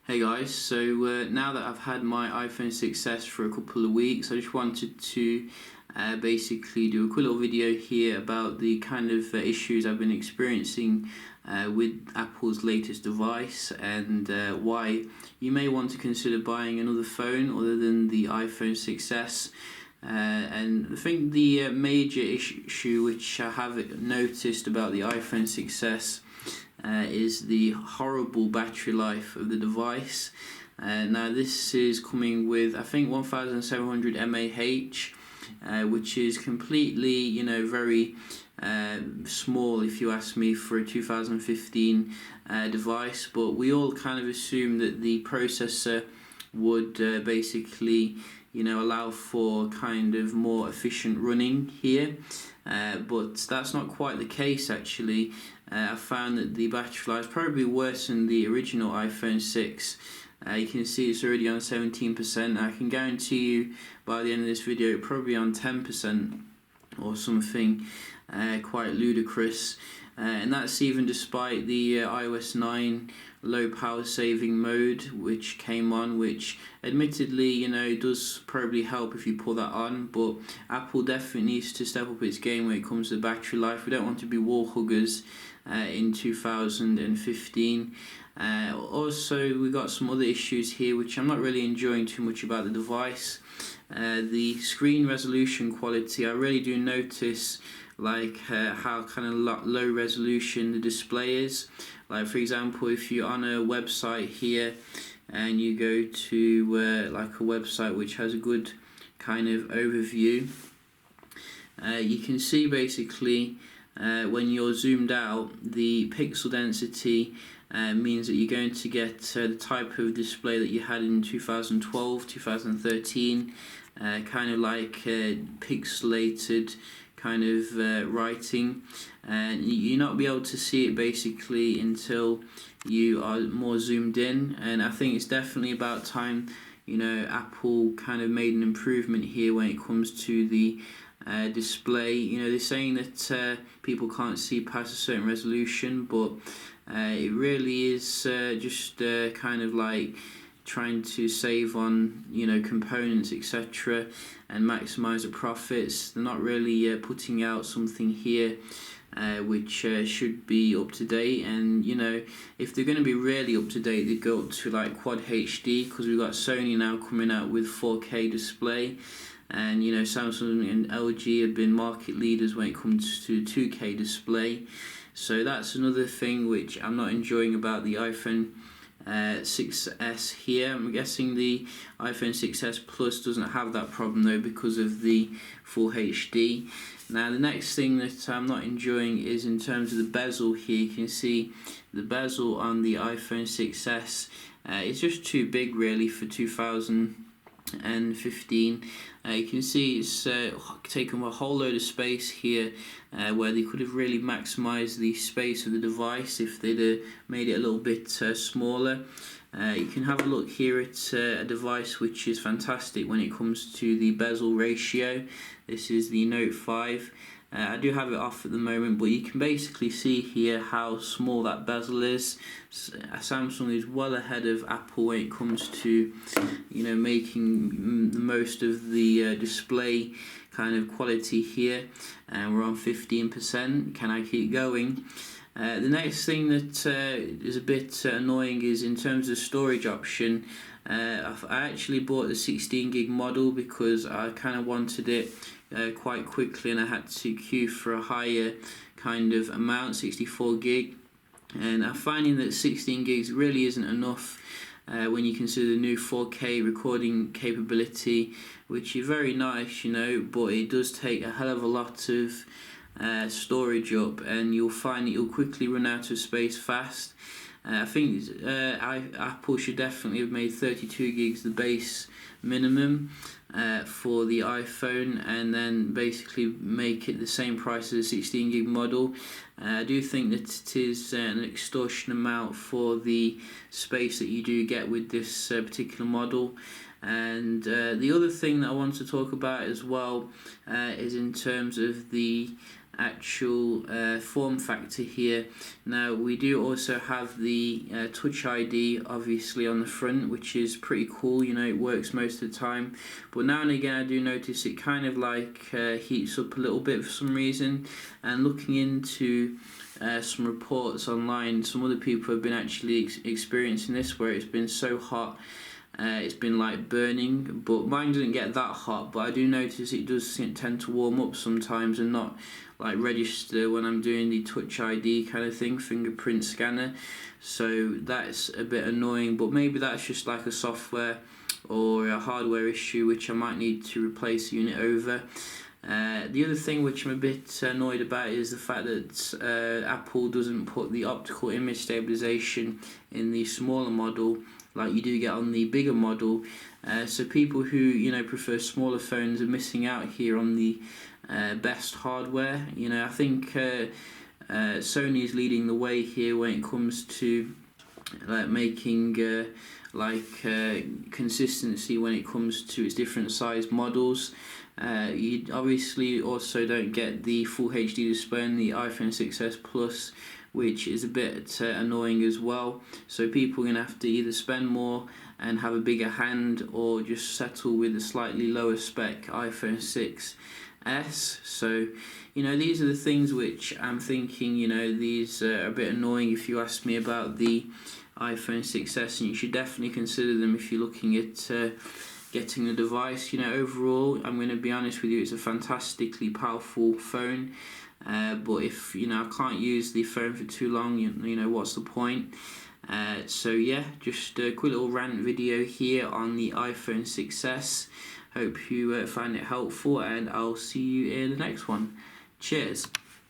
Hey guys, so now that I've had my iPhone 6s for a couple of weeks, I just wanted to basically do a quick little video here about the kind of issues I've been experiencing with Apple's latest device and why you may want to consider buying another phone other than the iPhone 6s. And I think the major issue which I have noticed about the iPhone 6s is the horrible battery life of the device. Now this is coming with I think 1700 mAh, which is completely very small if you ask me for a 2015 device, but we all kind of assume that the processor would basically allow for kind of more efficient running here, but that's not quite the case actually. I found that the battery life is probably worse than the original iPhone 6. You can see it's already on 17%. I can guarantee you by the end of this video it'll probably be on 10% or something quite ludicrous. And that's even despite the iOS 9 low power saving mode which came on, which admittedly does probably help if you put that on, but Apple definitely needs to step up its game when it comes to battery life. We don't want to be wall huggers in 2015. Also, we got some other issues here which I'm not really enjoying too much about the device. The screen resolution quality, I really do notice how kind of low resolution the display is. Like for example, if you're on a website here and you go to like a website which has a good kind of overview, you can see basically when you're zoomed out, the pixel density means that you're going to get the type of display that you had in 2012, 2013, kind of like pixelated kind of writing, and you'll not be able to see it basically until you are more zoomed in. And I think it's definitely about time Apple kind of made an improvement here when it comes to the display. They're saying that people can't see past a certain resolution, but it really is just kind of like trying to save on components, etc., and maximize the profits. They're not really putting out something here which should be up to date. And if they're going to be really up to date, they go up to like Quad HD, because we've got Sony now coming out with 4K display, and Samsung and LG have been market leaders when it comes to 2K display. So that's another thing which I'm not enjoying about the iPhone 6s here. I'm guessing the iPhone 6s Plus doesn't have that problem though, because of the full HD. Now the next thing that I'm not enjoying is in terms of the bezel here. You can see the bezel on the iPhone 6s is just too big really for 2015. You can see it's taken a whole load of space here, where they could have really maximised the space of the device if they'd made it a little bit smaller. You can have a look here at a device which is fantastic when it comes to the bezel ratio. This is the Note 5. I do have it off at the moment, but you can basically see here how small that bezel is. Samsung is well ahead of Apple when it comes to making the most of the display kind of quality here, and we're on 15%. Can I keep going? The next thing that is a bit annoying is in terms of storage option. I actually bought the 16 gig model because I kind of wanted it quite quickly, and I had to queue for a higher kind of amount, 64 gig, and I'm finding that 16 gigs really isn't enough when you consider the new 4K recording capability, which is very nice, but it does take a hell of a lot of storage up, and you'll find that you'll quickly run out of space fast. I think Apple should definitely have made 32 gigs the base minimum for the iPhone, and then basically make it the same price as the 16 gig model. I do think that it is an extortion amount for the space that you do get with this particular model. And the other thing that I want to talk about as well is in terms of the actual form factor here. Now we do also have the Touch ID obviously on the front, which is pretty cool. You know, it works most of the time, but now and again I do notice it kind of like heats up a little bit for some reason. And looking into some reports online, some other people have been actually experiencing this, where it's been so hot it's been like burning, but mine doesn't get that hot, but I do notice it does tend to warm up sometimes and not like register when I'm doing the Touch ID kind of thing, fingerprint scanner. So that's a bit annoying, but maybe that's just like a software or a hardware issue which I might need to replace the unit over. The other thing which I'm a bit annoyed about is the fact that Apple doesn't put the optical image stabilization in the smaller model like you do get on the bigger model. So people who, you know, prefer smaller phones are missing out here on the best hardware. You know, I think Sony is leading the way here when it comes to like making consistency when it comes to its different size models. You obviously also don't get the full HD display on the iPhone 6s Plus, which is a bit annoying as well. So people are going to have to either spend more and have a bigger hand, or just settle with a slightly lower spec iPhone 6s. So, you know, these are the things which I'm thinking, you know, these are a bit annoying if you ask me about the iPhone 6s, and you should definitely consider them if you're looking at getting the device. You know, overall, I'm going to be honest with you, it's a fantastically powerful phone. But if, you know, I can't use the phone for too long, you know, what's the point? So yeah, just a quick little rant video here on the iPhone 6s. Hope you find it helpful, and I'll see you in the next one. Cheers.